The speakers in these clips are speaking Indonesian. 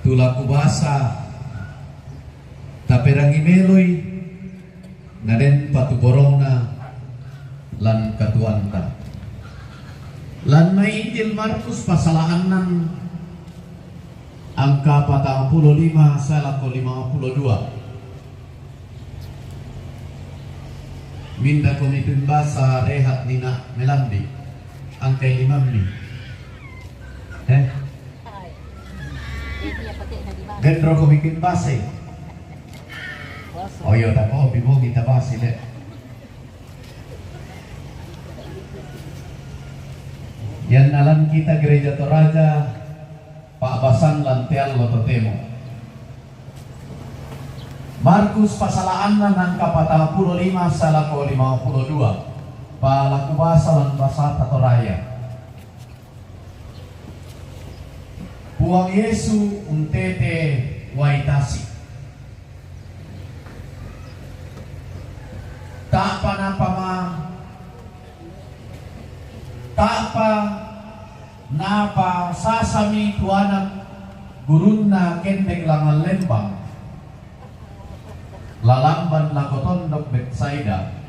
tulaku basa taperang imeloy ngaden patuborona lan katuanta lan may Injil Markus pasalaanan angka 45 salako 52 minda komitun basa rehat nina melandi angkay 5 gendro komikin base oyo tako bibo kita base le yan alam kita gereja Toraja Pak Basan Lantial Lototemo Markus pasalaanan angka 45 salako 52 palaku basa lan basa Tatoraya Puang Yesu untete waitasi tak pa napa sasami tuanak gurunna kendeng langal lembang lalamban lakotondok Betsaida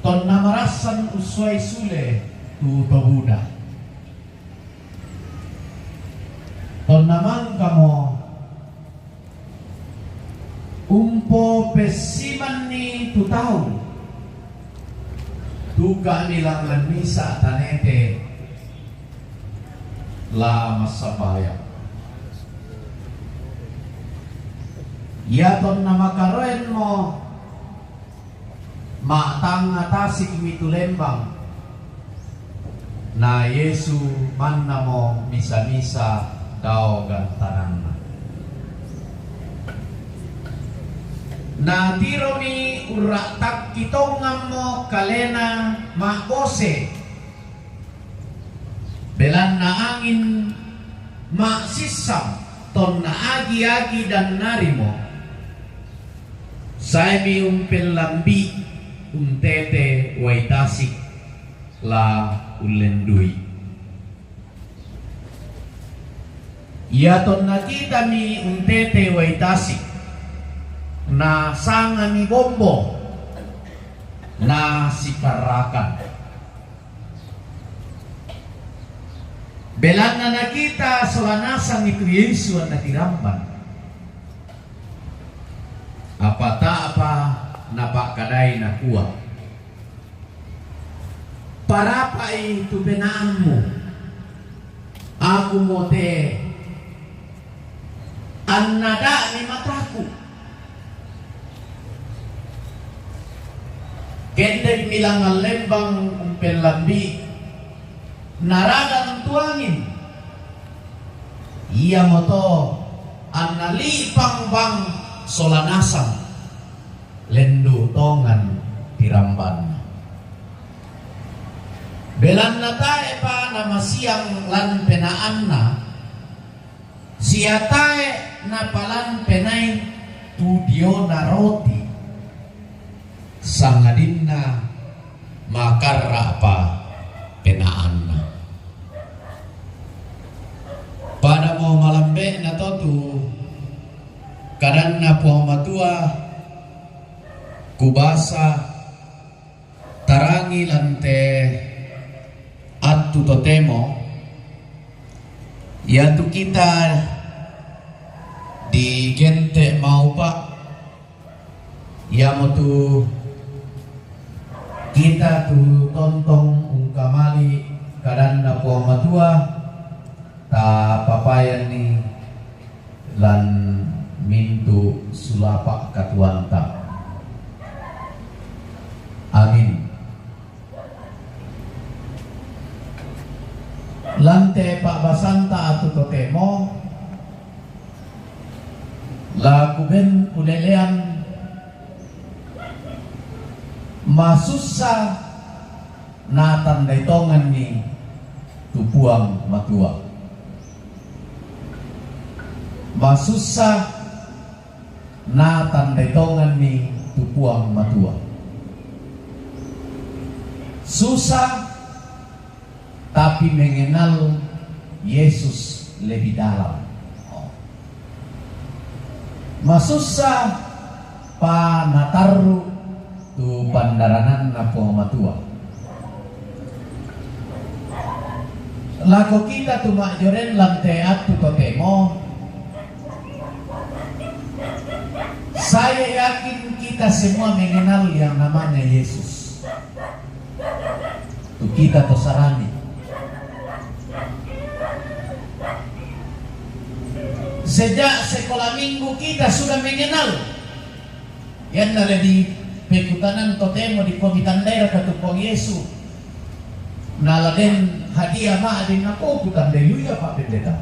ton namarasan usway sule tu tobuda ton namang kamo umpo pesiman ni tutau duga nilang lamisa tanete la masabaya yaton na makaroen mo matang atasik mitulembang na Yesu manna mo misa-misa daw gantanan na tiro ni uratak kitong mo kalena makose belan na angin maksisam ton na agi-agi dan narimo saimi umpel lambi untete waitasik la ulendui yaton nakita mi untete waitasik na sanga ni bombo na sikarakan belan na nakita solanasan itu Yesu ang natiramban apa napakaday na kuha para pa ito benaan mo ako mo te ang nada ni mataku kendeg milang ang lembang umpel lambi naragang tuangin iya mo to ang nalipang bang solanasan lendo tongan tiramban belan na tae pa na masiyang lan penaan na siya tae na palan penay tudio na roti sangadin na makarra pa penaan na pada mo malambe na to tu kadan na po matua kubasa tarangi lante at tutotemo yatu kita di gente maupa yamotu kita tu tontong ungkamali kadan na po matua ta papayan ni lan mintu sulapak katuanta amin lante Pak Basanta atu totemo la kuben ulelean masusa na tandaitongan ni tupuang matua masusa na tandaitongan ni tupuang matua susah tapi mengenal Yesus lebih dalam. Masusah pa nataru tu pandaranan na po matua. Lago kita tumajoren lantai atu totemo. Saya yakin kita semua mengenal yang namanya Yesus. Tu kita tosarani. Sejak sekolah minggu kita sudah mengenal. Yan na di pekutanan totemo di pamitan daerah katupong Yesu. Naladen hadiah maadin ako kutan deluya Pak Pendeta.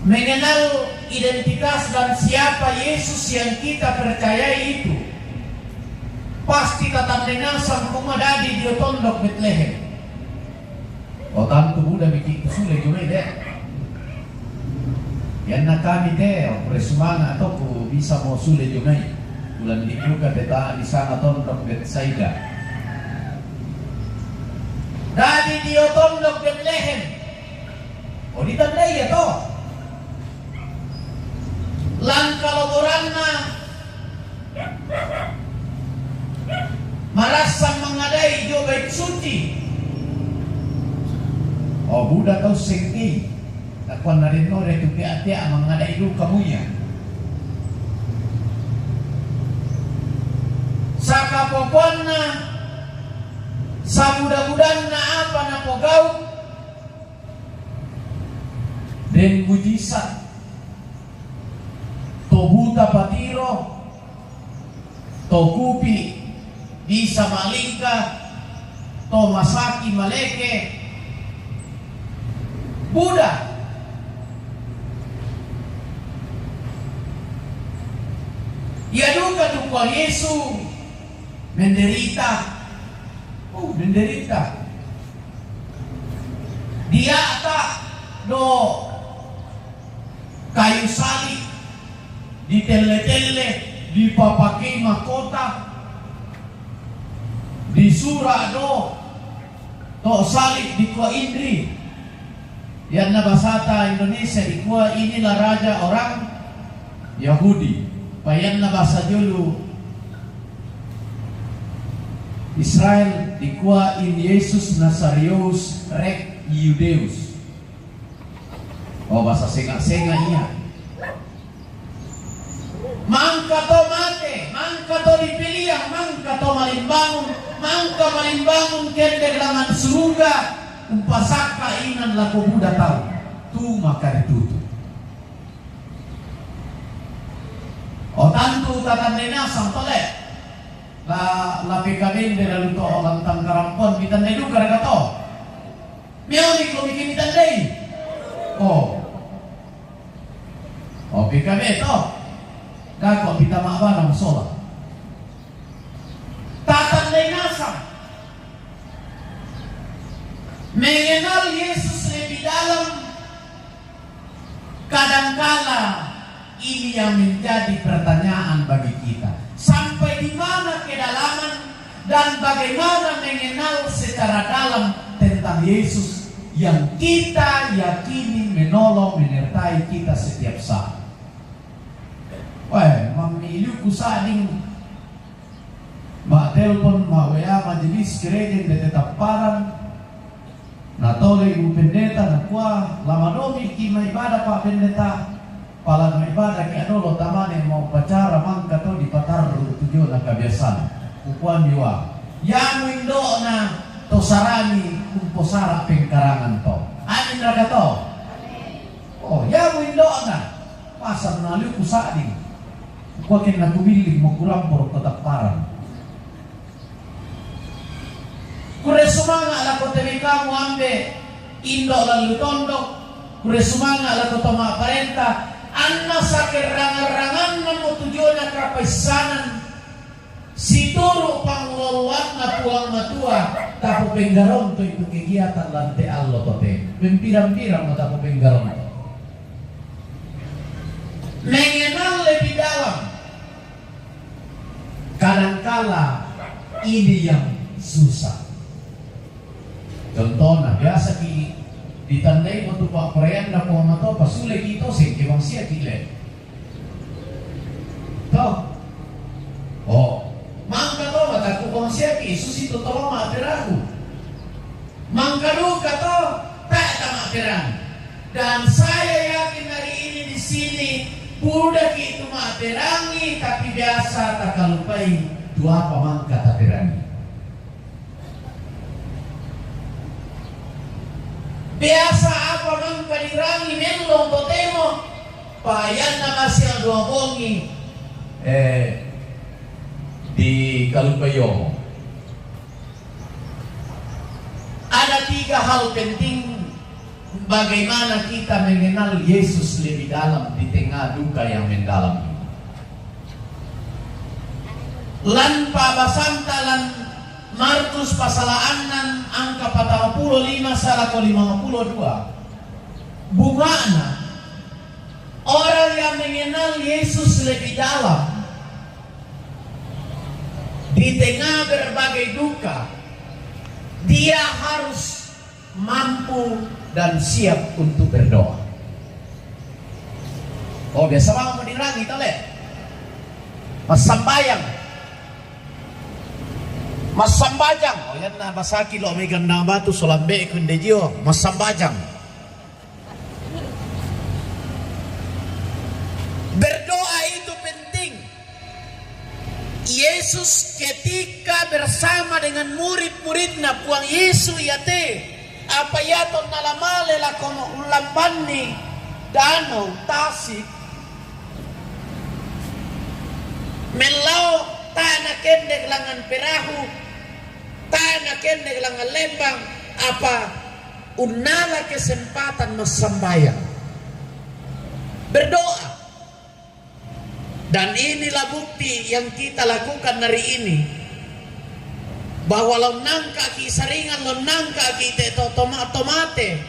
Mengenal identitas dan siapa Yesus yang kita percayai itu. Pasti tatap dengar sang kumadadi di tondok Bethlehem. O tanto Buddha bikin sulit juga deh. Yan na kami deh, presumana atau ku bisa mau sulit juga. Bulan di juga beta di sana tondok Bethsaida. Dari di tondok Bethlehem. O ditandai ya toh. Lang kalau orang merasa mengadai jo bait suci. Oh Buddha kau sengki, nakuan na rin no retu piatia mengadai lu kamunya. Sa kapopon na, sa budak-budak na apa na pogaw, den mujizat, to buta patiro, to kupi, bisa malingka, to masaki maleke, Buddha. Ya duka tukwa Yesu menderita. Oh, menderita. Dia tak do kayu salib ditele-tele, dipapakai mahkota, disura do to salib di Kuah Indri. Yang nabasata Indonesia di Kuah inilah raja orang Yahudi. Payan nabasa dulu Israel di Kuah in Yesus Nazarius Rek Yudeus. Oh bahasa senga-senga iya. Mangka to mate, mangka to dipilih, mangka to malimbangun kende gelangan surga. Umpasaka inan lako Buddha tahu tu maka ditutup. O tantu tatandena sampale la PKB de lalu to lantang karampon bitandai du karaga to mioni ko bikin bitandai o PKB to kako bita maabarang sola tatandai nasam. Mengenal Yesus lebih dalam, kadangkala ini yang menjadi pertanyaan bagi kita. Sampai di mana kedalaman dan bagaimana mengenal secara dalam tentang Yesus yang kita yakini menolong, menyertai kita setiap saat. Wah, memilih kusading, mak telepon, mak WA, majelis gereja yang tetap parang. Natole ibu pendeta nakwa lama domi ki may ibadah Pak Pendeta palang may ibadah ki ano tamane mau pacara mangka to di patar tujuh na kebiasaan ukuan diwa yang windo na to sarani kumposara pengkarangan to amin raga to oh yang windo na pasar nalu kusading kuwa ken nakubilig mo kurampor tetap parang kure sumanga la ko temi kamu ambe indo lalu tondok kure sumanga la ko toma parenta anna sa kerangan-rangan mo tujuan kapaisanan situro panguluan na puang matua tapo penggaron to itu kegiatan lante allo tote pempirang-pirang mo tapo penggaron to mengenal lebih dalam kadangkala ini yang susah. Contohnya biasa ki ditandai untuk pak perayaan na po mato pasule kito sing kewang siya kile. Toh, oh, mangka to mataku kewang siya ki Yesus itu tolong maafiraku. Mangka luka to tak maafirang. Dan saya yakin hari ini di sini budak itu maafirangi, tapi biasa tak kalupai dua pamangka tapirangi. Biasa apa mangka dirangi melong totemo payan na masih dua bongi di kalupayo. Ada 3 hal penting bagaimana kita mengenal Yesus lebih dalam di tengah duka yang mendalam ini. Lan pabasantalan Markus pasal 6 angka 45 salah ke 52. Bungana orang yang mengenal Yesus lebih dalam di tengah berbagai duka, dia harus mampu dan siap untuk berdoa. Oh, biasa banget mau dirangi tole. Mas sambajang. Oh, yan na basaki lo may gandang batu solambe kundejio. Mas sambajang. Berdoa itu penting. Yesus ketika bersama dengan murid-muridnya puang Yesus yate apa yaton nalamale la kono ulampani danau Tasik melau tanah kendek langan perahu tanah kendek langan lembang apa unala kesempatan masambayang berdoa. Dan inilah bukti yang kita lakukan hari ini, bahwa lo nangka ki saringan lo nangka ki te tomate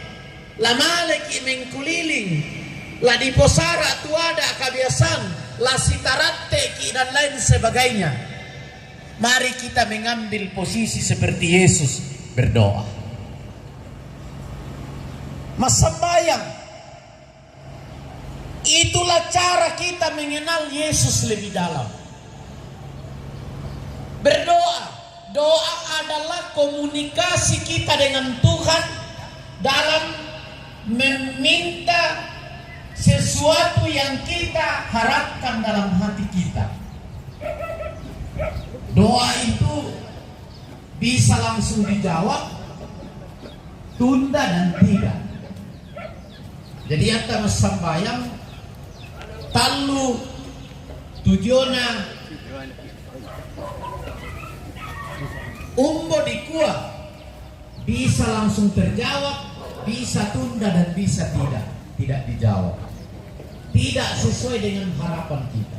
lamale ki mengkuliling la di posara tuada kebiasaan la sitarate ki dan lain sebagainya. Mari kita mengambil posisi seperti Yesus berdoa. Masambayang, itulah cara kita mengenal Yesus lebih dalam. Berdoa, doa adalah komunikasi kita dengan Tuhan dalam meminta sesuatu yang kita harapkan dalam hati kita. Doa itu bisa langsung dijawab, tunda dan tidak. Jadi kita sembahyang talu tujuana umbo di kuah bisa langsung terjawab, bisa tunda dan bisa tidak dijawab, tidak sesuai dengan harapan kita.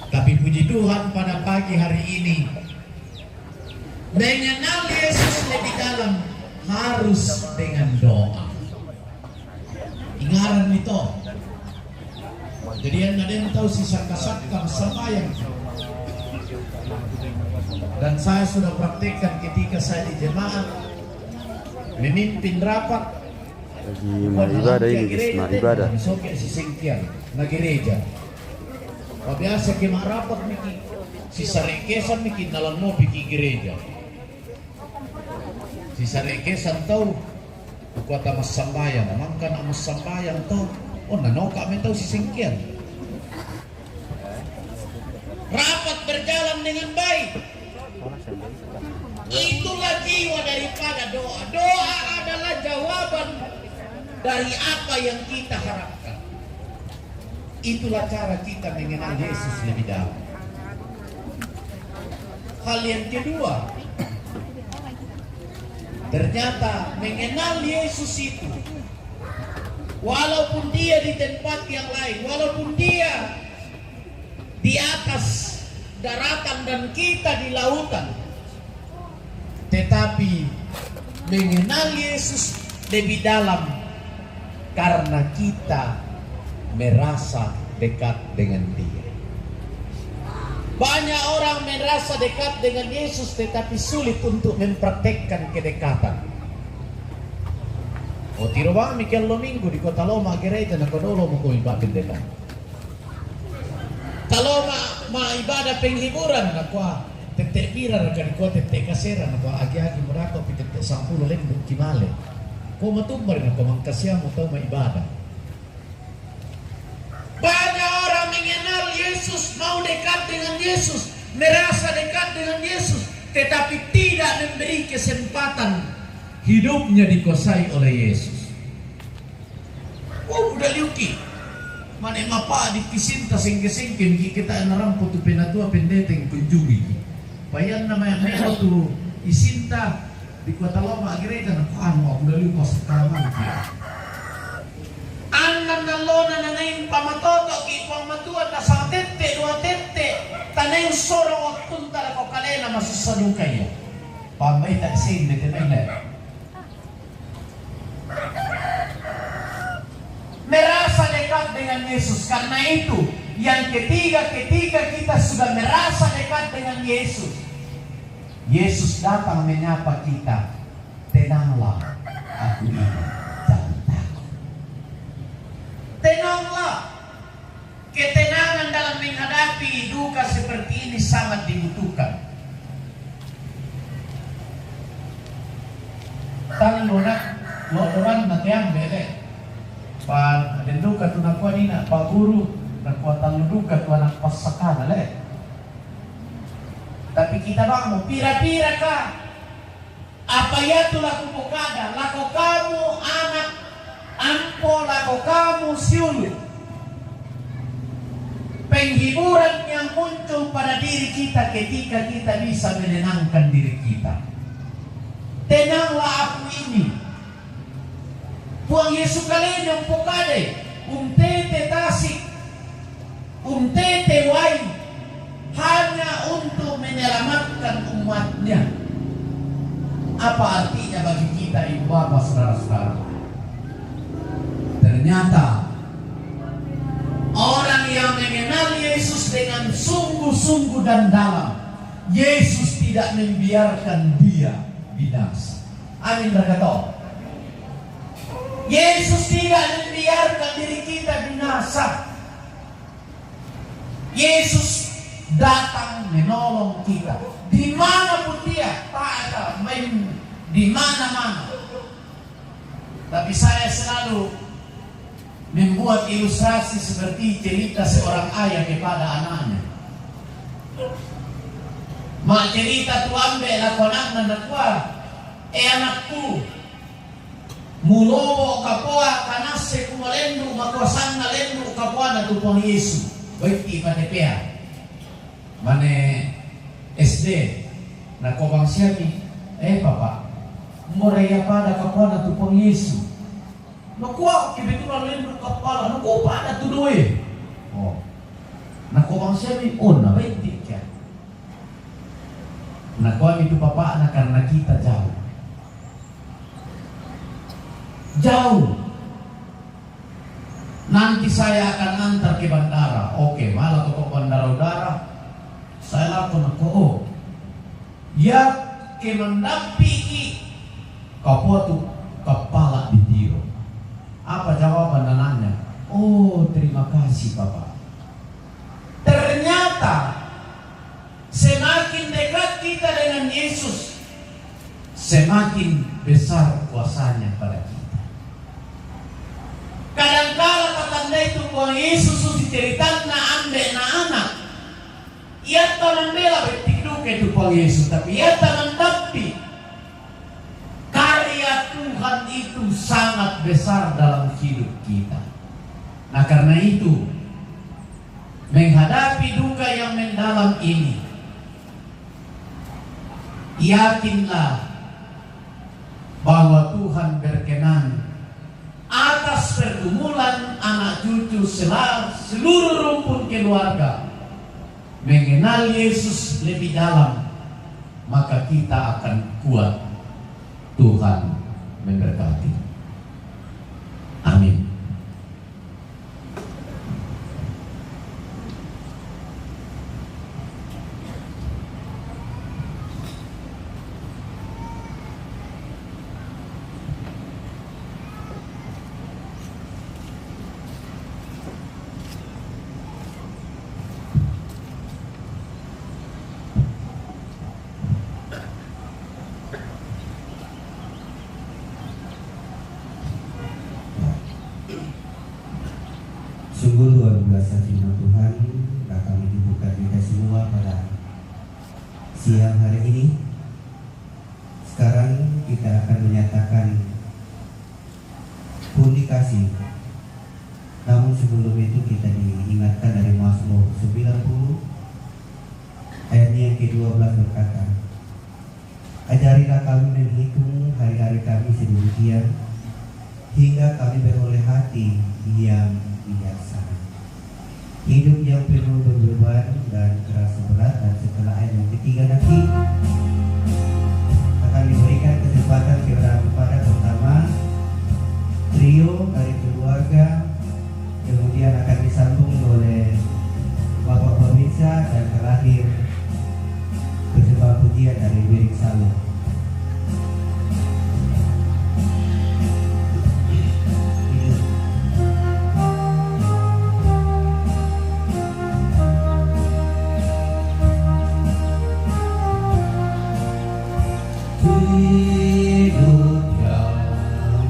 Tapi puji Tuhan pada pagi hari ini mengenal Yesus lebih dalam harus dengan doa. Ingaran itu. Jadi yang ada yang tahu sisa kasakam sembahyang. Dan saya sudah praktekkan ketika saya di jemaat memimpin rapat. Lagi mau ibadah ini guys, mau ibadah. Besoknya si sengkian na gereja. Biasa kemah rapat miki sisa rekesan miki nalan mo piki gereja. Sisa rekesan tahu kuata mas sambayang, mangka na mas sambayang tahu. Oh, nanoka kami tahu si sengkian. Rapat berjalan dengan baik. Itulah jiwa daripada doa. Doa adalah jawaban dari apa yang kita harapkan. Itulah cara kita mengenal Yesus lebih dalam. Hal yang kedua, ternyata mengenal Yesus itu, walaupun dia di tempat yang lain, walaupun dia di atas daratan dan kita di lautan, tetapi mengenal Yesus lebih dalam karena kita merasa dekat dengan Dia. Banyak orang merasa dekat dengan Yesus tetapi sulit untuk mempraktekkan kedekatan. O tiro ba Mikel Domingo di Kota Loma gereja na kodolo mo ko iba pendeta. Kalau ibadah penghiburan na kwa tete pira na ko tete kasera na kwa agi-agi murako pitete 10 lembut kimale. Ko matumbar na ko mangkasya mo tao ibadah. Banyak orang mengenal Yesus, mau dekat dengan Yesus, merasa dekat dengan Yesus, tetapi tidak memberi kesempatan hidupnya dikuasai oleh Yesus. Oh, udah liuki. Mana mapa di kisinta singke-singke kita narampo tu penatua pendeta yang kunjungi. Payan namanya mero tu isinta di Kota Loma gereja na kuano udah liuki sekarang dia. Anam na lona na nayong pamatoto ipang matuan na sa tete, 2 tete tanay sorong at punta na ko kalena masusadong kayo pamay taksin na tinayla merasa dekat dengan Yesus. Karena itu yang ketiga kita sudah merasa dekat dengan Yesus, Yesus datang menyapa kita, tenanglah aku ini. Tenanglah. Ketenangan dalam menghadapi duka seperti ini sangat dibutuhkan. Tangan lodoran na tiang bele. Pa denduka tu nakwa nina pa guru nakwa tanduka tu anak pasakana le. Tapi kita bang mo pira-pira ka. Apa ya tu laku pokada, laku kamu anak ampo laku kamu siul. Penghiburan yang muncul pada diri kita ketika kita bisa menenangkan diri kita. Tenanglah aku ini. Puang Yesus kalian yang pokade, tete tasik, tete wai, hanya untuk menyelamatkan umatnya. Apa artinya bagi kita ibu bapak saudara-saudara? Ternyata orang yang mengenal Yesus dengan sungguh-sungguh dan dalam, Yesus tidak membiarkan dia binasa. Amin berkata. Yesus tidak membiarkan diri kita binasa. Yesus datang menolong kita dimanapun dia, tak ada main di mana-mana. Tapi saya selalu membuat ilustrasi seperti cerita seorang ayah kepada anaknya. Mak cerita tu ambil aku anak nakwa, anakku, mulobo kapoa kanase kumalendu makuasang na lendu kapoa na tupong Yesu. Baik pada PA. Mane SD nakobang siya ni papa, moraya pada kapoa na tupong Yesu. Nakuha, kebetulan lendu kapala, nakuha pada tudoy. Oh. Nakobang siya ni na baik dia. Nakuha itu papa na karena kita jauh. Jauh. Nanti saya akan antar ke bandara. Oke, malah ke bandara udara. Saya lakukan oh. Ya ke mendampingi kapotu kepala di tiro. Apa jawaban anaknya? Oh, terima kasih Bapak. Ternyata semakin dekat kita dengan Yesus, semakin besar kuasanya pada kita. Kadang-kala katanda itu bahwa Yesus diceritakan na ambe na anak. Ia tanang bela betikduk itu bahwa Yesus, tapi ia tanang tapi karya Tuhan itu sangat besar dalam hidup kita. Nah karena itu menghadapi duka yang mendalam ini, yakinlah bahwa Tuhan berkenan atas pergumulan anak cucu seluruh rumpun keluarga mengenal Yesus lebih dalam, maka kita akan kuat. Tuhan memberkati. Amin. luar biasa firman Tuhan yang kami dibuka kita semua pada siang hari ini. Sekarang kita akan menyatakan pundi kasih. Namun sebelum itu kita diingatkan dari Mazmur 90 ayatnya yang ke-12 berkata, ajarilah kami menghitung hari-hari kami sedemikian, hingga kami beroleh hati yang bijaksana. Hidup yang penuh beban dan terasa berat, dan setelah ayat yang ketiga nanti akan diberikan kesempatan kepada pertama trio dari keluarga, kemudian akan disambung oleh Bapak Pemirsa, dan terakhir persembahan pujian dari Birik Salu. Hidup yang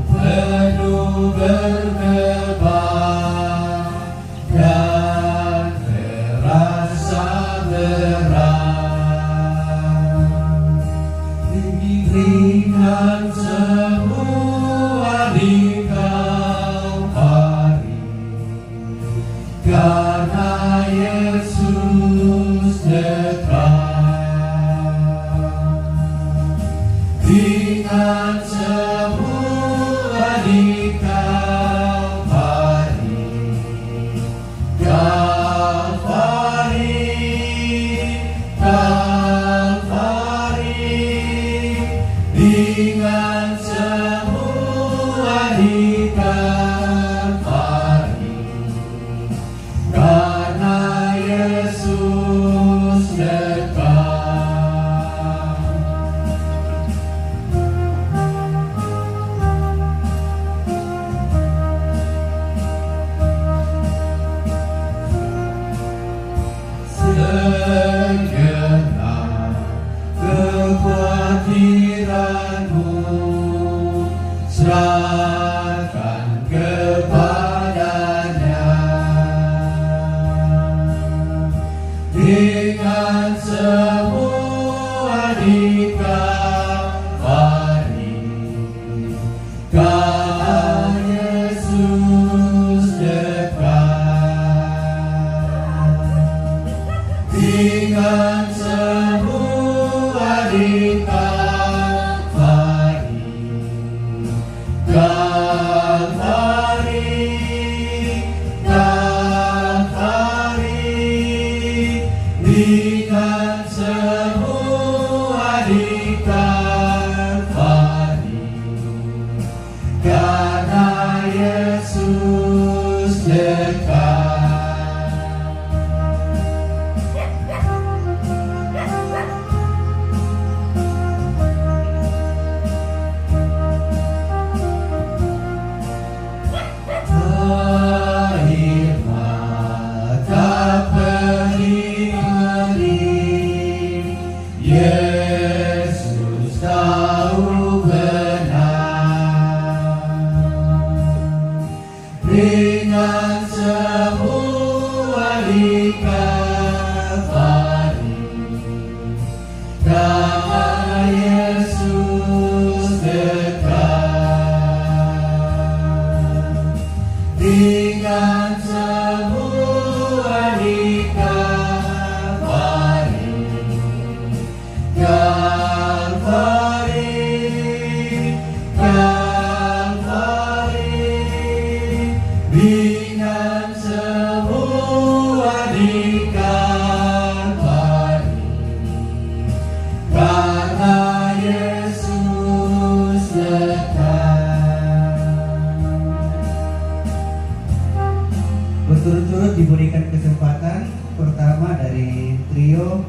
penuh berdebar dan terasa berat, ringan semua di Kalvari, karena Yesus dekat. Ringan semua di Kalvari, Kalvari, Kalvari. Ringan semua di Kalvari, karena Yesus dekat. Segenap kekhawatiranmu serahkan kepadanya, dengan semua di Kalvari, karena Yesus dekat. Ringan semua di Kalvari, Kalvari, Kalvari. Ringan semua di Kalvari, karena Yesus dekat. Air mata perih, Yesus tahu benar. Ringan semua di Kalvari, karena Yesus dekat. Ringan semua di Kalvari, Kalvari, Kalvari. Ringan semua di Kalvari, karena Yesus dekat. Berturut-turut diberikan kesempatan pertama dari trio,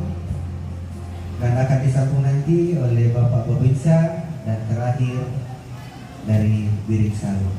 dan akan disambung nanti oleh Bapak Pemirsa, dan terakhir dari Birik Salu.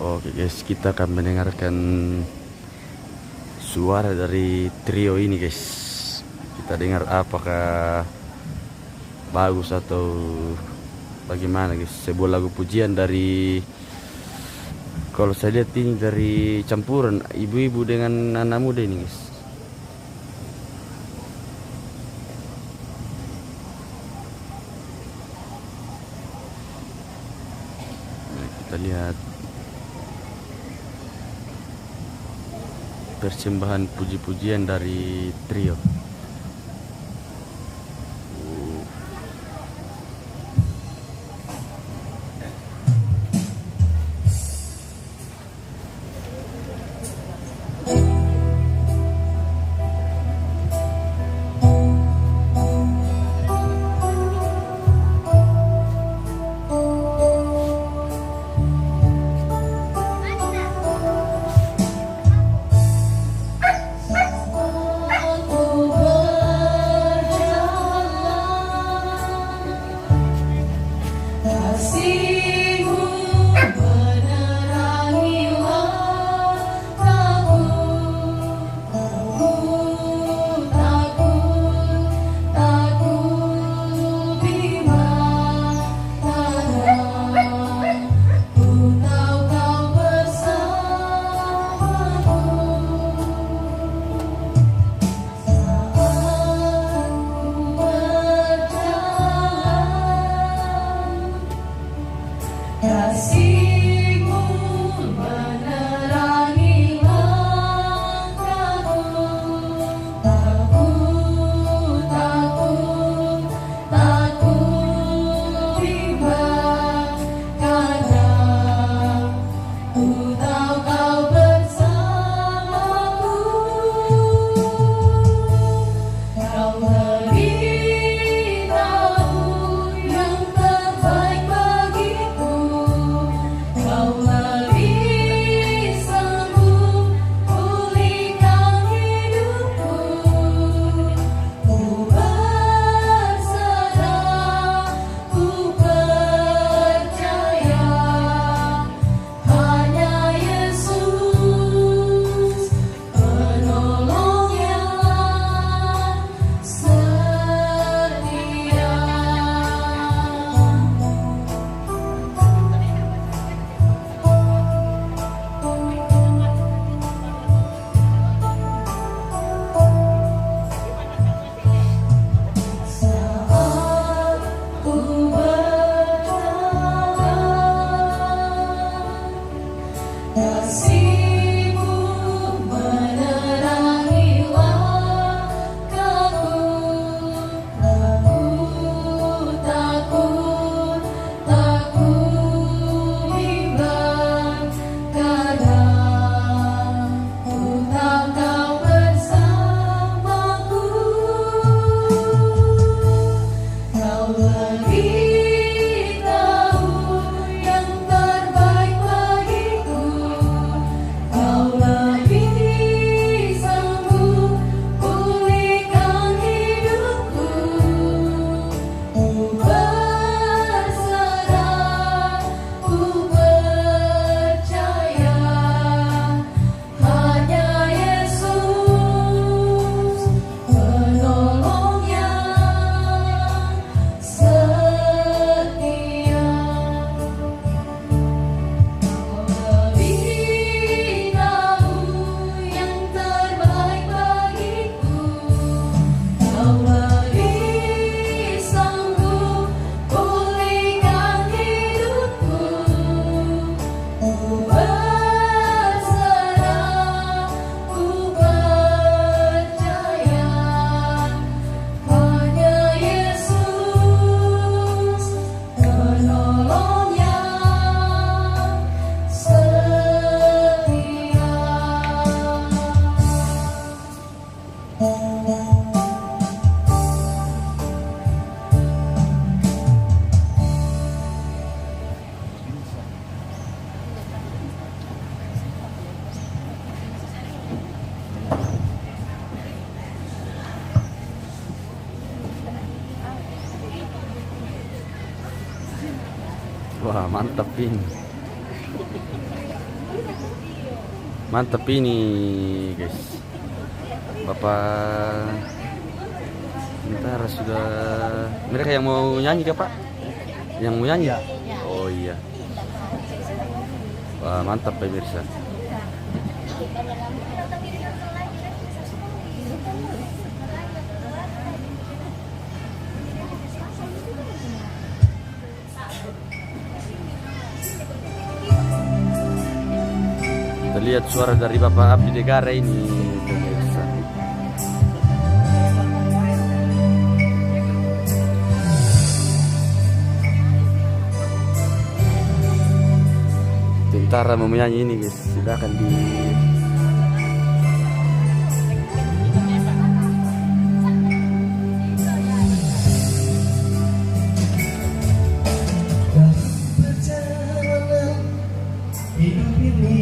Oke guys, kita akan mendengarkan suara dari trio ini guys. Kita dengar apakah bagus atau bagaimana guys. Sebuah lagu pujian dari, kalau saya lihat ini dari campuran ibu-ibu dengan anak muda ini guys. Nah, kita lihat persembahan puji-pujian dari trio. Wah, mantap ini. Mantap ini, guys. Bapak Bintara sudah. Mereka yang mau nyanyi kah, Pak? Yang mau nyanyi? Oh iya. Wah, mantap pemirsa. Kita lihat suara dari Bapak Abdi Negara ini, pemirsa. Tentara mau menyanyi ini, guys. Silakan di Perjalanan hidup ini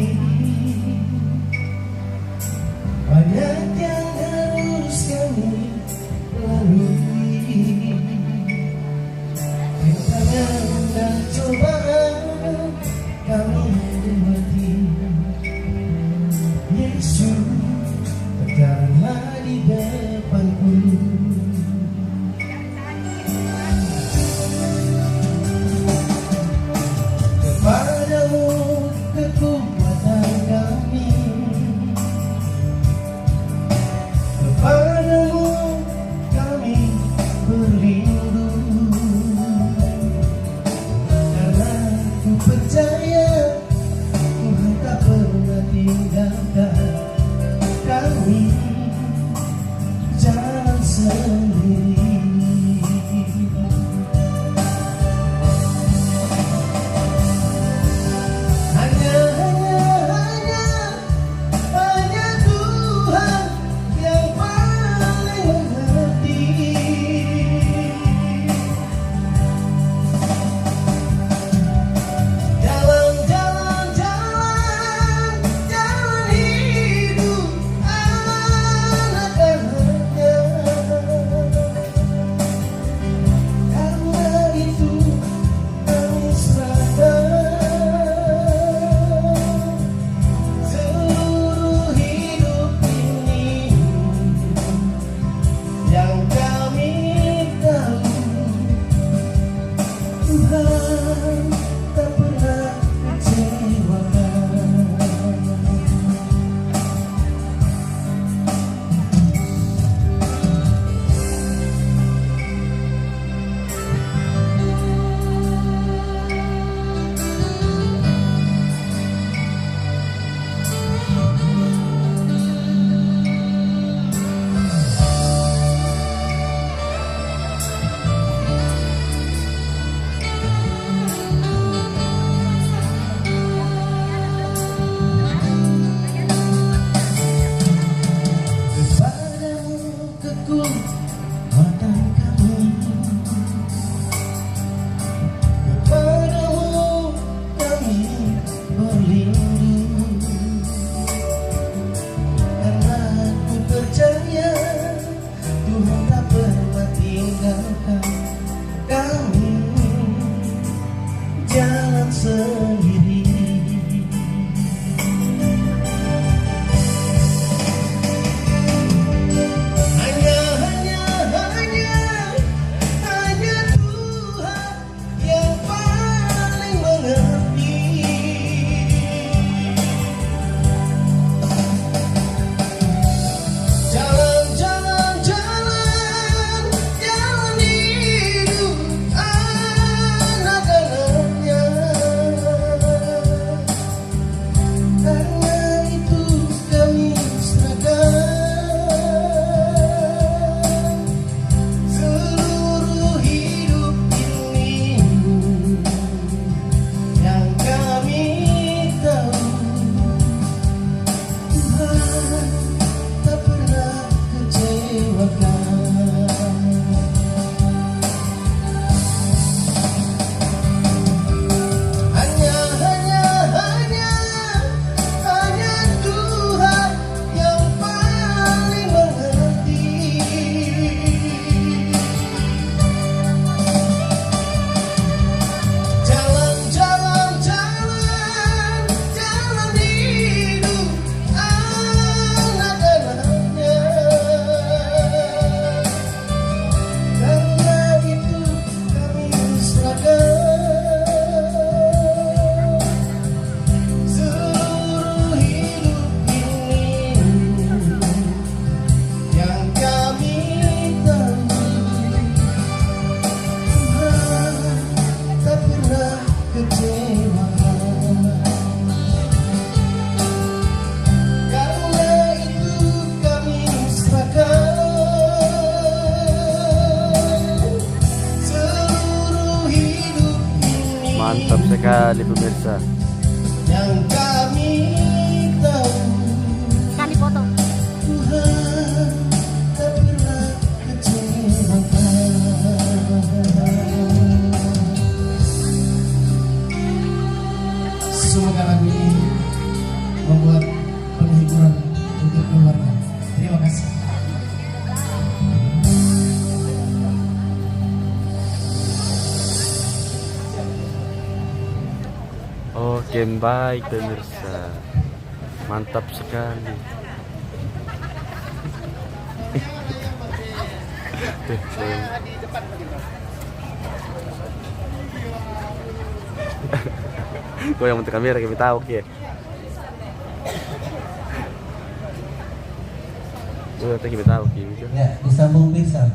banyak yang harus kami lalui, rintangan dan cobaan kami lewati. kekecewaan. Karena itu kami serahkan seluruh hidup ini. Mantap sekali pemirsa. Yang kami tahu Kami foto. Tuhan tak pernah kecewakan. Semoga lagu ini membuat penghiburan untuk keluarga. Terima kasih. Oke, baik pemirsa. Mantap sekali. Kau yang untuk kamera kami tahu ya. Oh, kita tahu gitu. Ya, disambung bisa.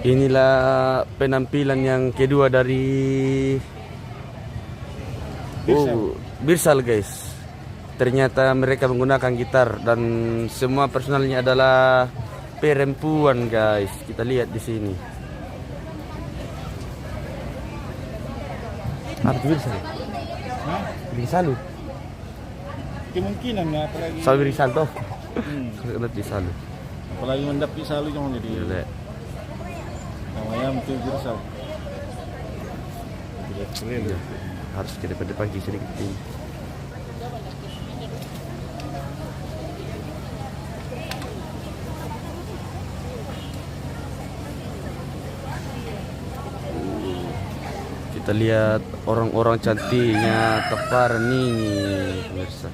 Inilah penampilan yang kedua dari Birsal guys. Ternyata mereka menggunakan gitar dan semua personalnya adalah perempuan guys. Kita lihat di sini. Apa itu Birsal? Birsalu. Kemungkinan nggak apalagi Salu Birsal toh. Birsalu. apalagi mendapi selalu jangan jadi Iya. namanya mungkin Birsal. Iya. Harus ke depan pagi sedikit ini. Kita lihat orang-orang cantiknya Keparan ini pemirsa.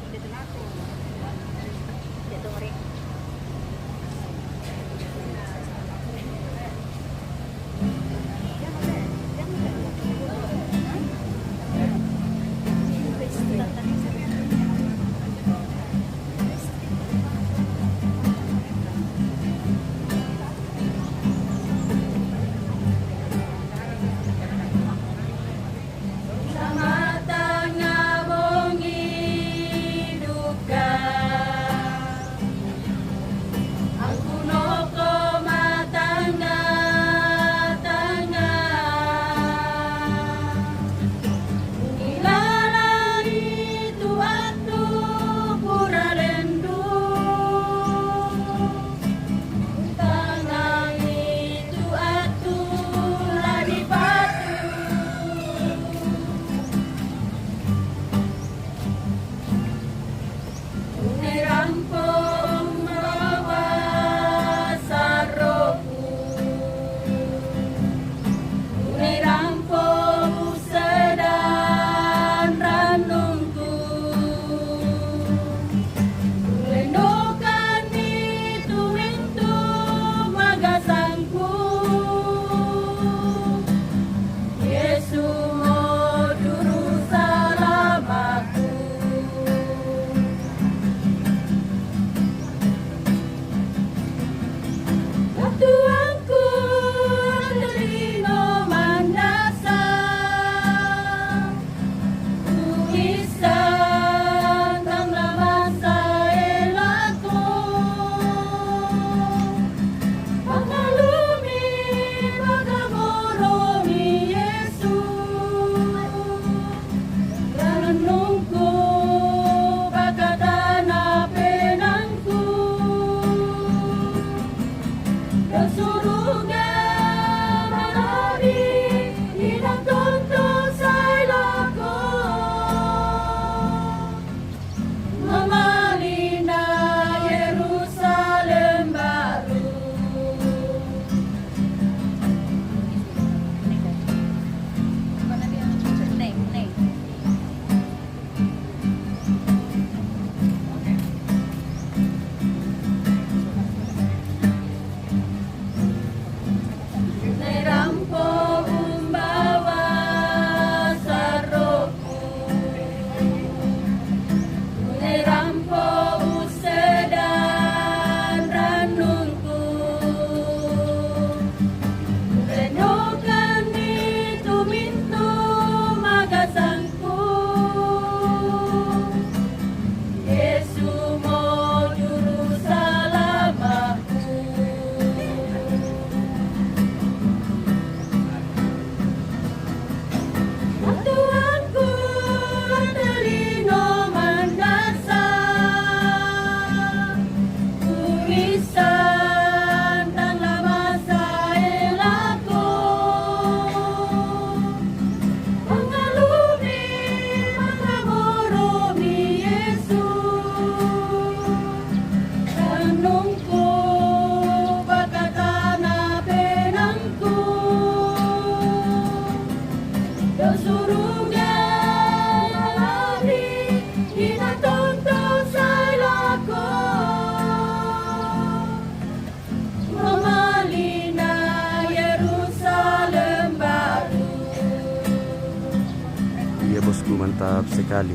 mantap sekali.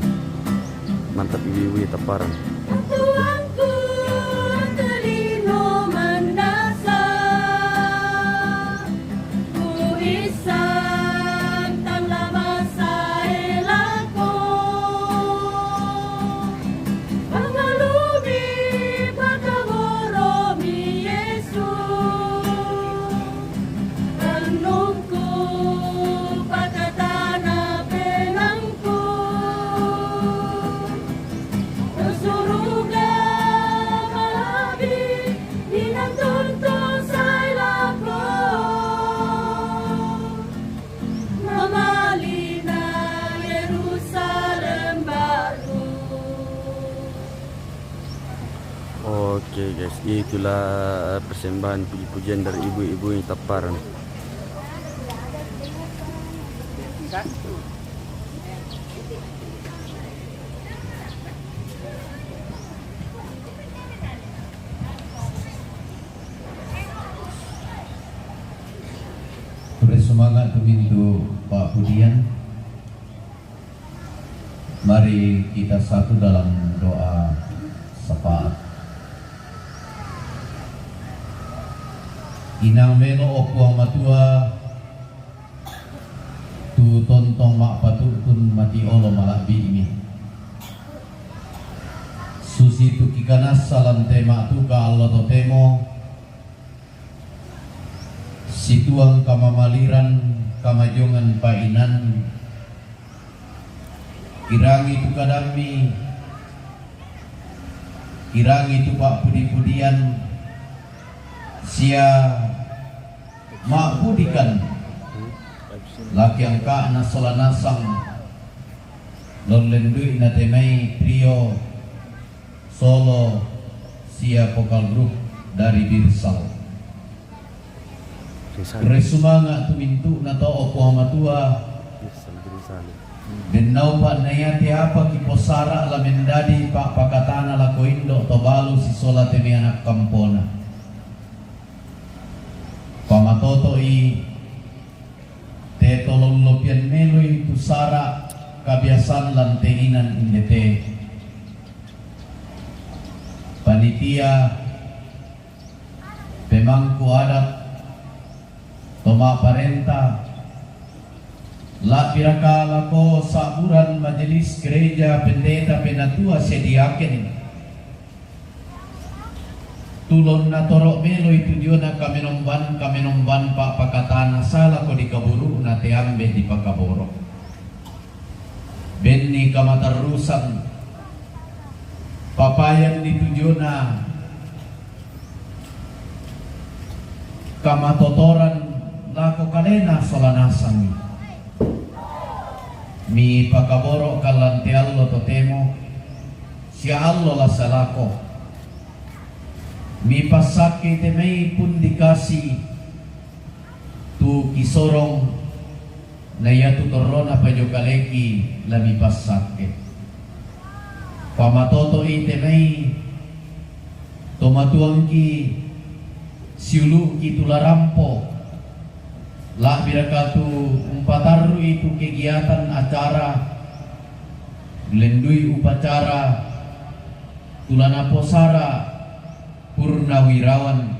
Mantap ibu-ibu taparan. Tuanku terino mendasar, ku isang tang lama sa elako, pangalumi pagkaboro mi Yesus, tanongku pagkatana penangku, suruga malabi dinantunto sa ilako, mamali na Yerusalem baru. Oke guys, itulah persembahan puji-pujian dari ibu-ibu yang taparan. Bersemangat tumintu Pak Budian. Mari kita satu dalam doa syafaat. Inang meno opuang matua tu tontong mak patutun mati olo malabi ini. Susi tu kikanas salam tema tu ka Allah totemo. Situang kamamaliran kamajongan painan. Kirangi tu kadami, kirangi tu Pak Pudi-pudian, sia mak pudikan laki angka nasolanasang lolendui natemai trio solo sia vokal grup dari Birsal. Resumanga tumintu nato opo amatua Benau pak nayati apa kiposara la mendadi pak pakatana la koindo tobalu si sola temi anak kampona. Pamatoto i tetolong lopian melui tusara kabiasan lanteinan indete. Panitia pemangku adat toma parenta la piraka lako saburan majelis gereja pendeta penatua sediaken tulon na torok melo itu dia na kamenomban pak pakatana sala ko di kaburu na teambe di pakaboro benni kamatarusan papayan di tujuana kamatotoran lako kalena solanasang mi pakaboro kalante allo totemo si allo la salako mi pasake temei pun dikasih tu kisorong na yatu torona pajokaleki la mi pasake pamatoto itemei tomatuangki siulu ki tularampo la birakatu umpataru itu kegiatan acara lendui upacara tulana posara purnawirawan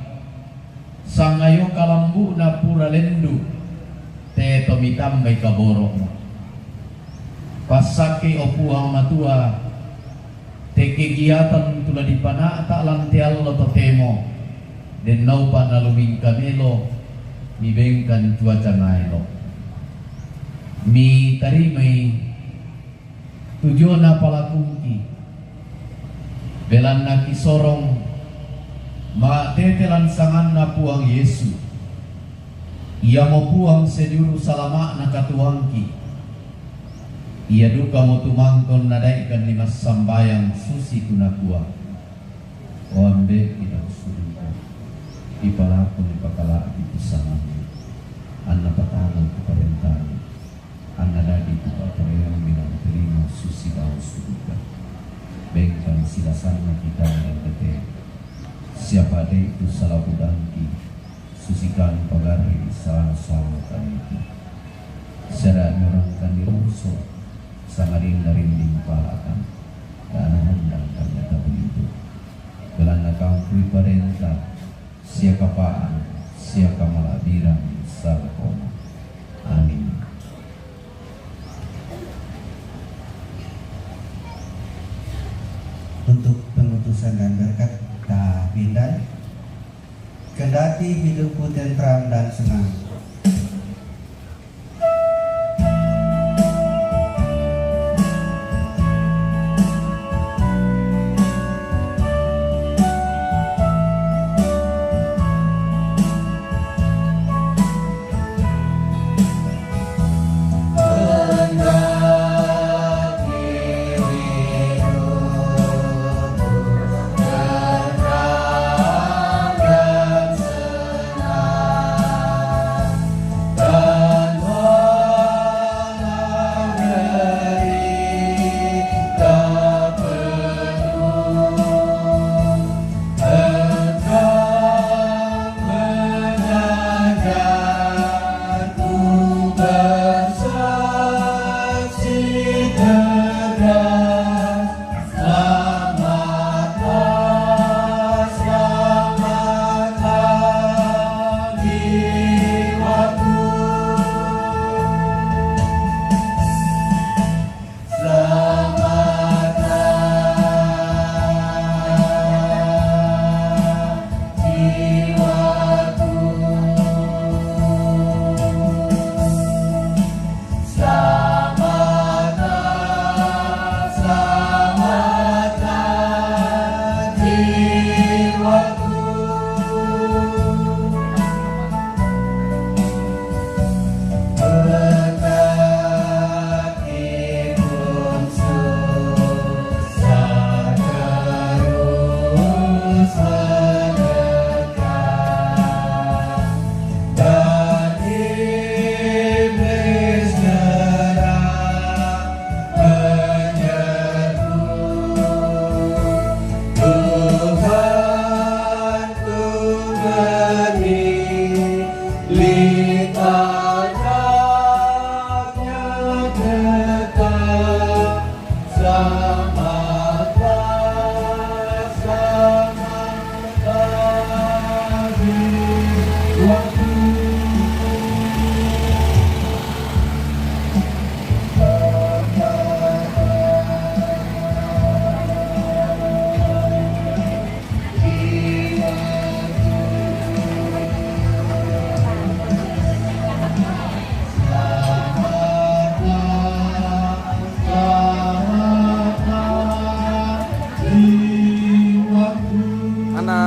sangayo kalambu na pura lendu te tomitambai kaboro pasake opuang matua te kegiatan tula dipana tak lantial lo totemo den naupa naluming kamelo mi bengkan cuaca nailo mi tarimai tujuan palakunki belan na kisorong ma tetelan sangan na puang Yesu ia mo puang sejuru salama na katuangki ia duka mo tumangkon nadaikan lima sambayang susi kunakua o ambe kita usuruka ipalakon ipakala ipisama anna patanan keparentahan anna dadi kupapareyang bilang terima susi bau suduka bengkan silasana kita yang tete siapa ada itu salah budangki susikan pagari salah salah itu sedang nyurangkan di ruso sangarin rinding palakan dan undang ternyata begitu kelana kampui parenta sia kapaan sia kamalabiran sarkoma amin. Untuk penutusan dan berkat Bindan, kendati hidupku tentram dan senang,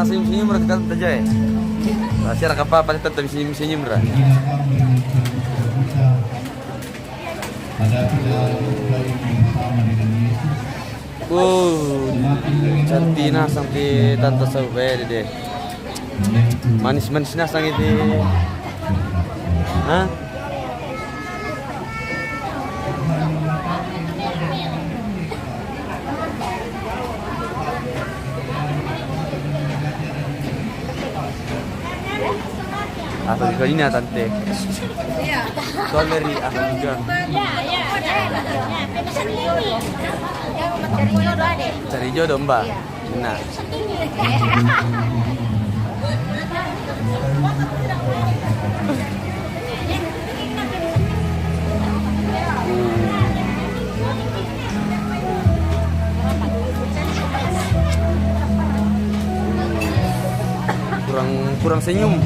senyum-senyum ra kita saja ya. Rahasia ra apa tetap senyum-senyum ra. Cantina sampai tante sampai deh. Manis-manisnya sang itu. Hah? Asal juga ini tante. Iya. Soal dari asal juga. Ya. Cari jodoh deh. Cari jodoh mbak. Nah. Kurang senyum.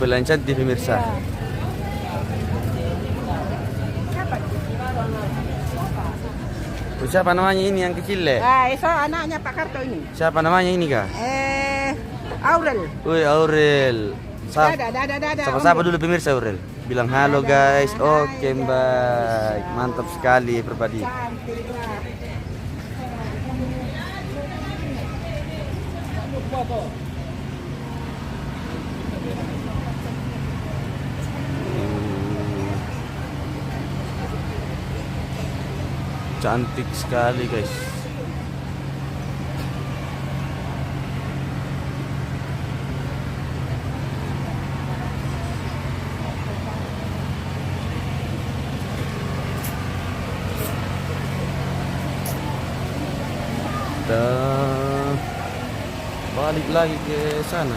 Pelayan cantik pemirsa. Siapa namanya ini yang kecil le? Itu anaknya Pak Karto ini. Siapa namanya ini kak? Aurel. Woi Aurel. Sapa dulu pemirsa Aurel. Bilang halo guys. Oke baik. Mantap sekali everybody. Cantik lah. Cantik sekali guys. Kita balik lagi ke sana.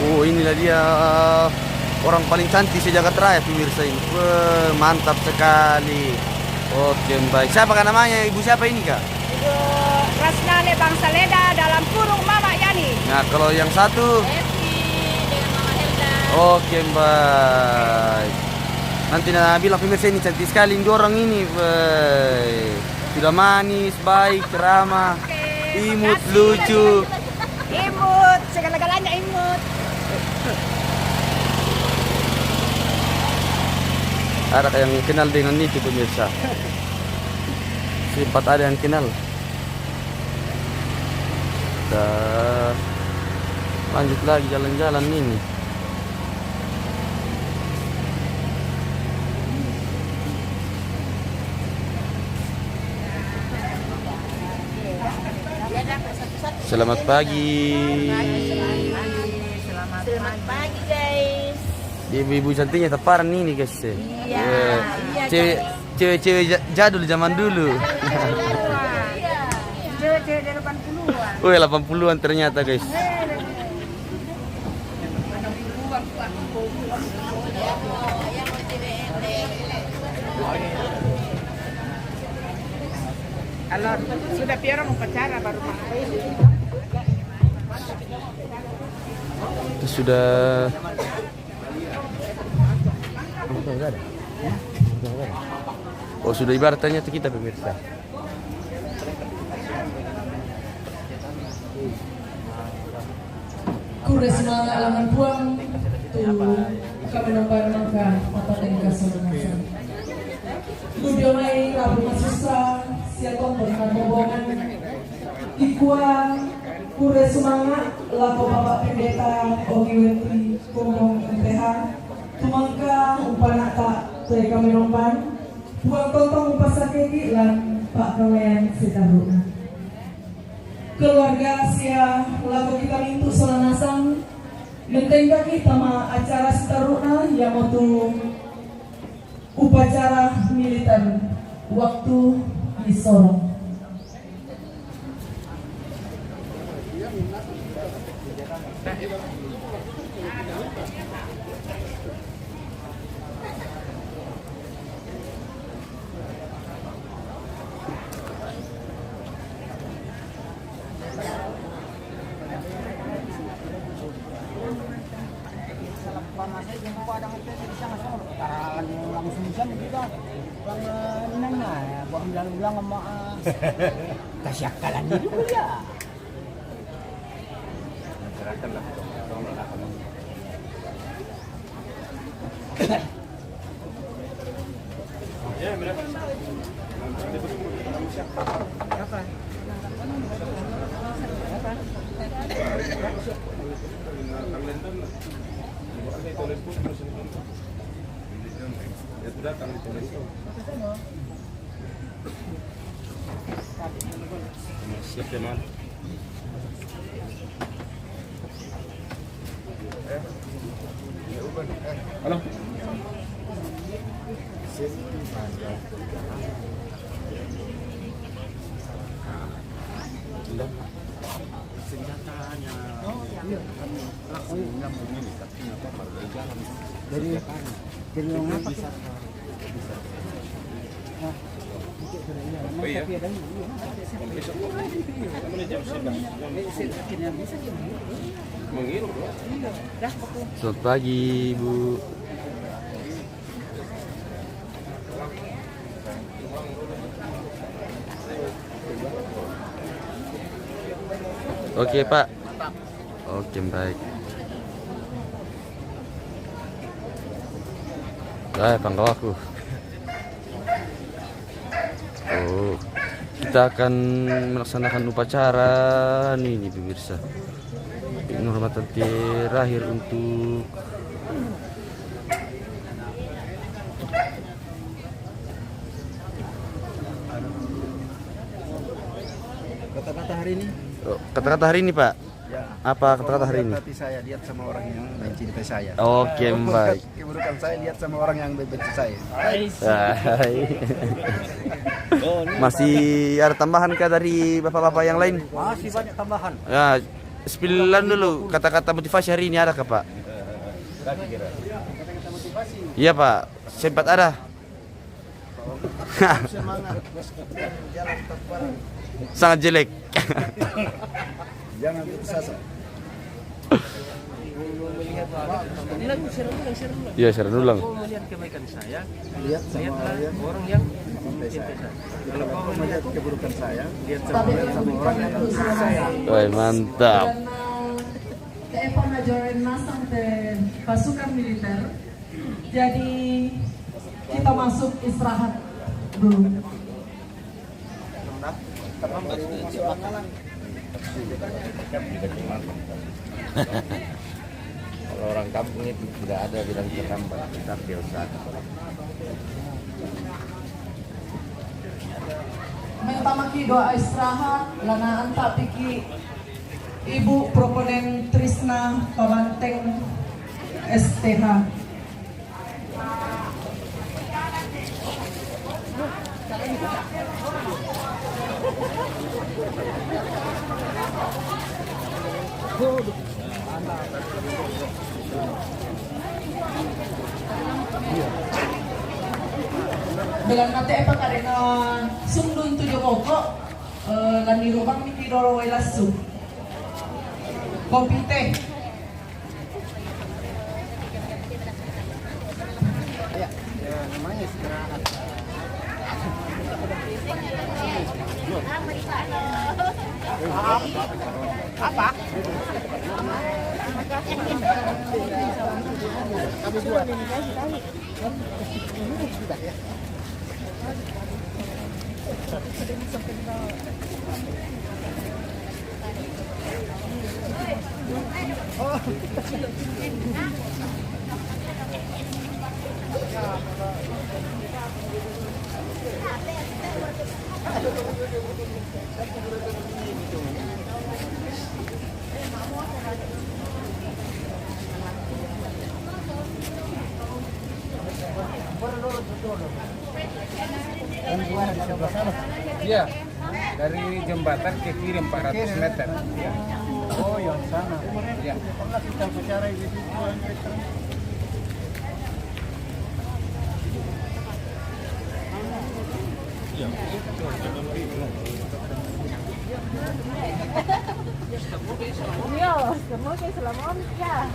Oh inilah dia orang paling cantik sejagat raya pemirsa ini. Wah, mantap sekali. Oke baik. Siapa kan namanya? Ibu siapa ini kak? Ibu Rasnale Bangsaleda dalam kurung Mama Yani. Nah kalau yang satu? Evi dengan Mama Helda. Oke baik. Nanti Nana bilang pemirsa ini cantik sekali ini orang ini. Baik. Sudah manis, baik, ramah, imut, lucu. Imut, segala-galanya imut. Ada yang kenal dengan itu pemirsa. Sempat ada yang kenal. Kita lanjut lagi jalan-jalan ini. Selamat pagi. Selamat pagi guys. Ibu-ibu cantiknya teparan ini guys. Iya. Cewek-cewek jadul zaman dulu. Cewek-cewek dari 80-an. Wih 80-an ternyata guys. Kalau sudah piara mau pacara baru pakai. Itu sudah. Oh sudah ibaratnya tuh kita pemirsa. Kure semangat alangan buang tu kami nampak maka apa tengah sorangan. Studio mai rabu masusa siapa pernah ngobongan ikua kure semangat lapo bapak pendeta Ogiweti Komong MPH tumangka upanata teh kami nomban buang tontong upasakegi lan Pak Kawean Sitaruna. Keluarga sia lagu kita mintu solanasang mentengga kita ma acara setaruna yang mau upacara militer waktu di Sorong. Kasyakalan dulu ya. Siap ya, Man. Halo. Senjatanya. Dari yang apa? Oh iya. Selamat pagi, Bu. Oke, Pak. Oke, baik. Pangkal aku. Oh, kita akan melaksanakan upacara nih pemirsa. Penghormatan terakhir untuk Kata-kata hari ini? kata-kata hari ini, Pak. Ya. Apa kata-kata hari ini? Berarti saya lihat sama orang yang mencintai saya. Oke, baik. Keburukan saya lihat sama orang yang membenci saya. Masih ada tambahan kah dari bapak-bapak yang lain? Masih banyak tambahan. Ya, spillan dulu kata-kata motivasi hari ini ada kah, Pak? Iya, Pak. Sempat ada. Semangat. Jalan tetap bareng. Sangat jelek. Jangan putus asa. Iya, share ulang. Melihat kebaikan saya, Lihat sama orang yang mencintai saya. kalau kau Kau melihat keburukan saya, lihat Tapi sama orang yang mencintai saya. Wah, mantap. Karena Majorin sampai pasukan militer. Jadi kita masuk istirahat dulu. kalau orang kampung itu tidak ada bilang terlambat, kita biasa. Mentamaki doa istirahat, lanaan tak piki Ibu Proponen Trisna Pamanteng STH. Dengan nanti apa karena sundun tujuh pokok lani rumah miki doro welasu kopi teh. Namanya istirahat. Apa? Iya, dari jembatan ke kiri 400 meter. Ya. Oh, yang sana. Ya. Pernah kita bicara di situ. Dios, semua kayak selama ya.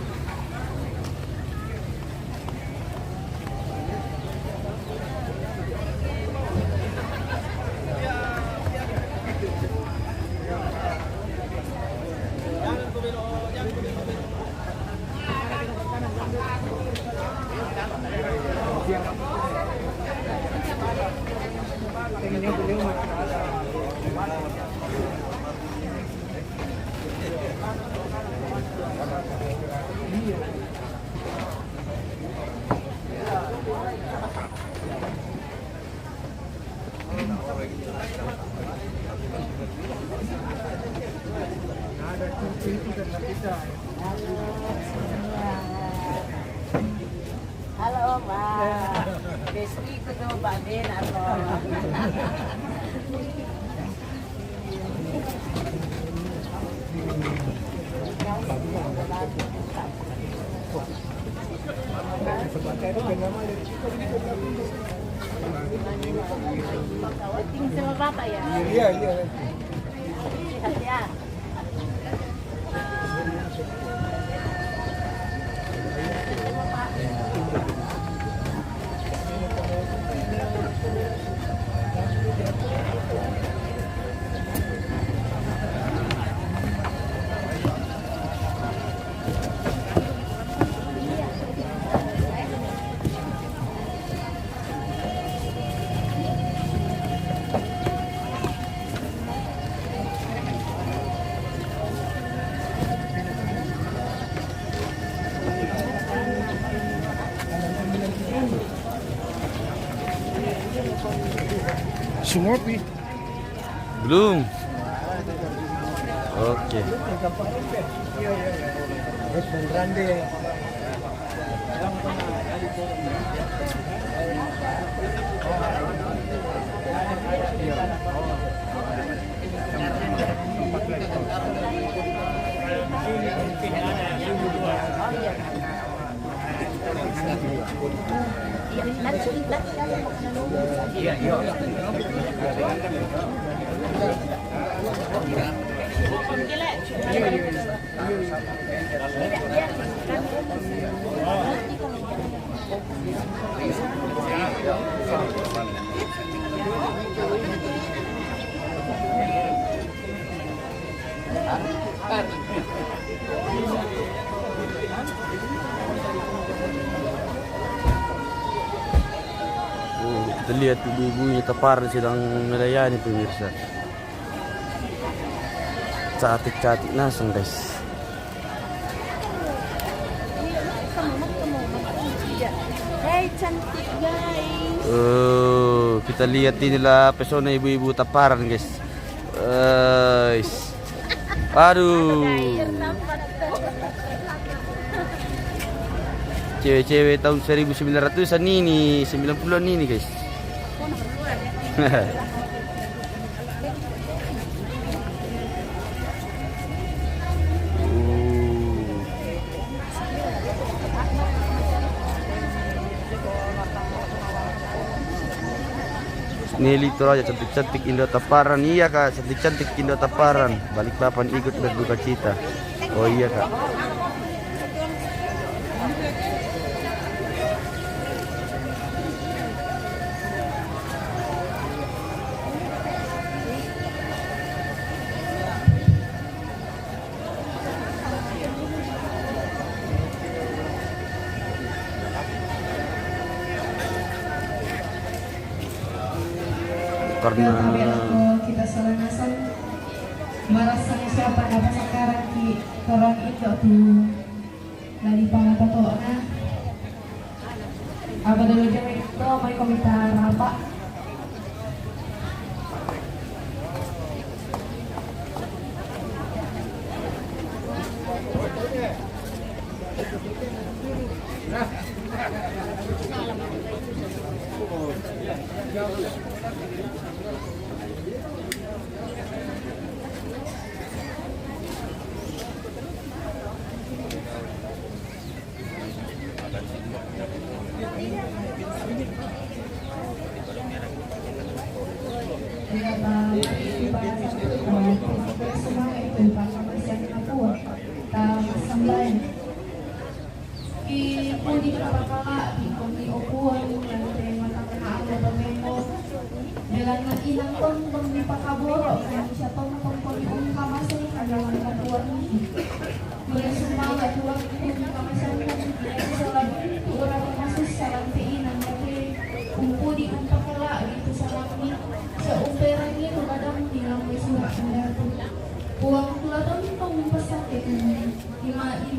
Halo, Mbak. Besti ko to, Mbak Din, ako. Tingin sama Bapak ya? Iya, iya. Sehat ya? Sumopi. Belum. Oke. Terus beneran deh. Kita lihat ibu-ibunya Taparan sedang melayani pemirsa. Cantik-cantik naseng guys. Hei, cantik guys. Kita lihat inilah pesona ibu-ibu Taparan guys. Aduh. Cewek-cewek tahun 1900-an ini, 90-an ini guys. Nelly itu aja cantik-cantik Indo Taparan. Iya kak, cantik-cantik Indo Taparan. Balikpapan ikut berduka cita. Oh iya kak. Karena kita selanasan merasanya siapa dapat sekarang ki orang itu tuh dari pangapatona apa dulu jangan itu mau komentar apa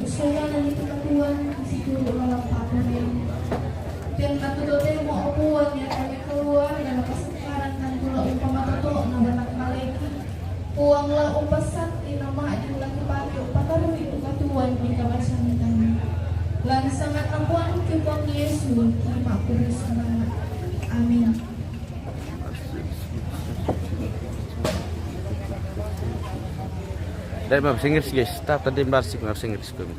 Soalnya itu katuan di situ dalam panen. Dan katu dote mau opuan ya kami keluar dan pas sekarang kan pula umpama toto na banak maleki. Uang lah umpasat nama aja lagi pakai upataru itu katuan di kawasan kami. Lan sangat ampuan kipang Yesus kima kurus semangat. Amin. Dari bahasa Inggris guys, tadi bahasa Inggris kami.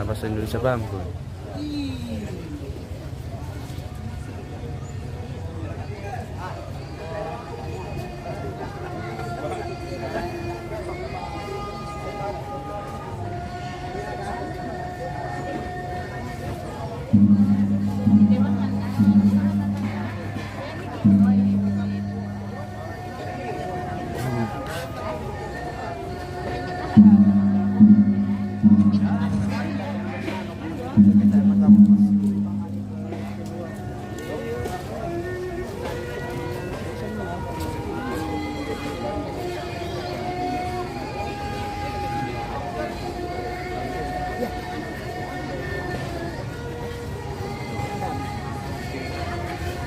Bahasa Indonesia paham kok.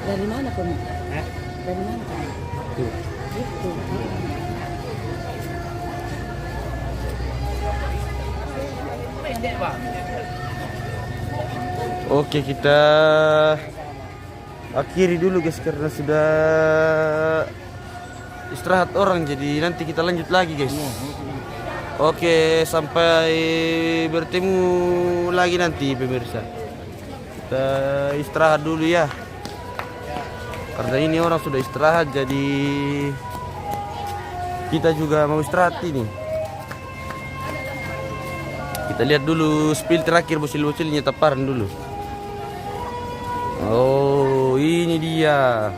Dari mana kamu? Dari mana kamu? Itu. Oke, kita akhiri dulu guys karena sudah istirahat orang, jadi nanti kita lanjut lagi guys. Oke, sampai bertemu lagi nanti pemirsa. Kita istirahat dulu ya. Karena ini orang sudah istirahat, jadi kita juga mau istirahat ini. Kita lihat dulu spill terakhir bocil-bocilnya taparan dulu. Oh, ini dia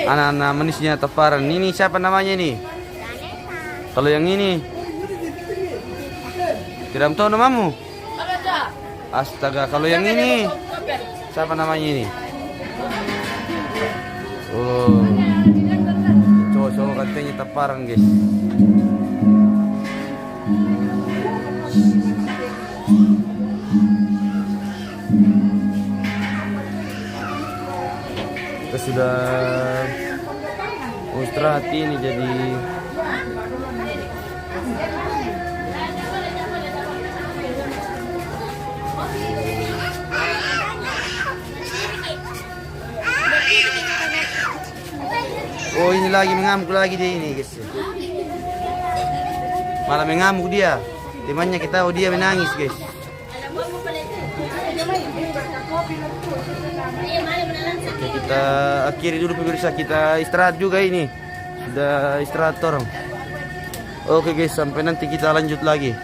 anak-anak manisnya taparan. Ini siapa namanya ini? Kalau yang ini tidak tahu namamu. Astaga, kalau yang ini siapa namanya ini? Oh, cowok-cowok katanya taparan guys. Kita sudah istirahat ini jadi oh, ini lagi mengamuk lagi dia ini guys. Malah mengamuk dia. Temannya kita tahu dia menangis guys. Oke, kita akhiri dulu pemirsa, kita istirahat juga ini. Sudah istirahat orang. Oke guys, sampai nanti kita lanjut lagi.